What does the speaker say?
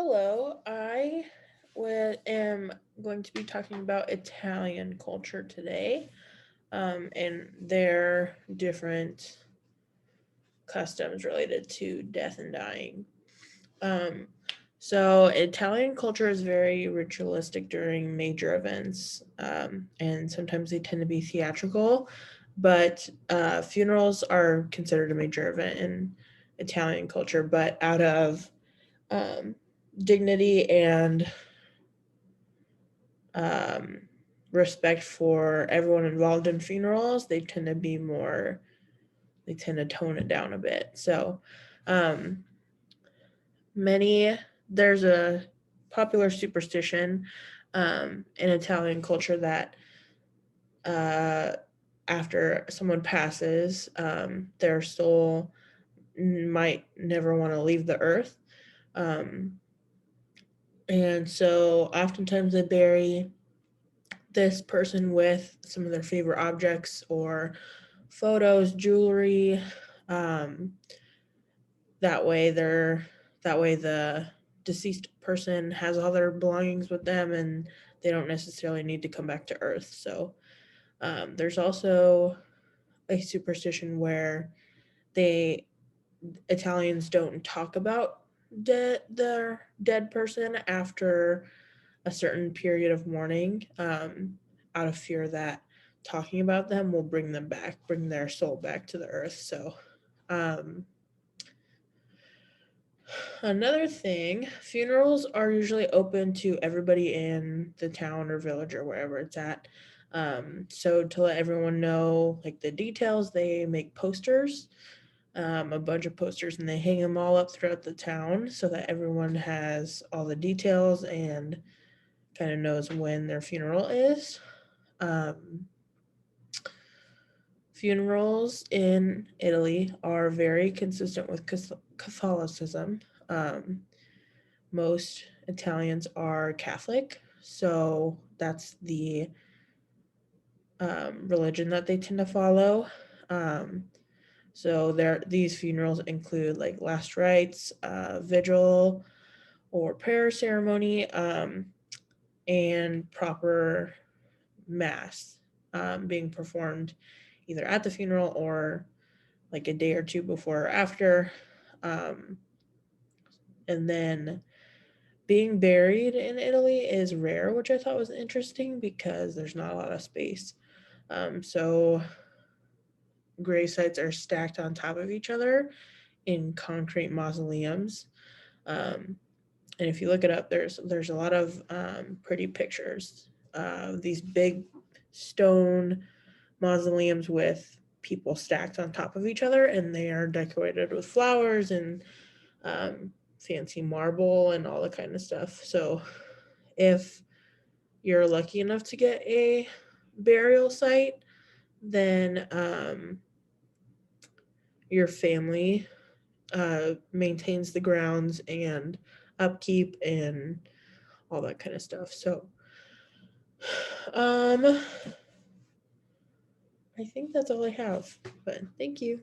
Hello, am going to be talking about Italian culture today, and their different customs related to death and dying. Um, so Italian culture is very ritualistic during major events, and sometimes they tend to be theatrical, but funerals are considered a major event in Italian culture, but out of um, dignity and um, respect for everyone involved in funerals, they tend to tone it down a bit. So, um, many, there's a popular superstition in Italian culture that uh, after someone passes, their soul might never want to leave the earth. Um, and so oftentimes they bury this person with some of their favorite objects or photos, jewelry. Um, that way, the deceased person has all their belongings with them, and they don't necessarily need to come back to Earth. So there's also a superstition where they Italians don't talk about their dead person after a certain period of mourning, out of fear that talking about them will bring their soul back to the earth. So, um, another thing, funerals are usually open to everybody in the town or village or wherever it's at. So to let everyone know like the details, they make posters, a bunch of posters, and they hang them all up throughout the town so that everyone has all the details and kind of knows when their funeral is. Um, Funerals in Italy are very consistent with Catholicism. Um, Most Italians are Catholic, so that's the religion that they tend to follow. Um, so these funerals include like last rites, vigil, or prayer ceremony, and proper mass being performed either at the funeral or like a day or two before or after. Um, and then being buried in Italy is rare, which I thought was interesting because there's not a lot of space. So grave sites are stacked on top of each other in concrete mausoleums. Um, and if you look it up, there's a lot of pretty pictures of these big stone mausoleums with people stacked on top of each other, and they are decorated with flowers and fancy marble and all that kind of stuff. So, if you're lucky enough to get a burial site, then your family maintains the grounds and upkeep and all that kind of stuff. So, um, I think that's all I have. But thank you.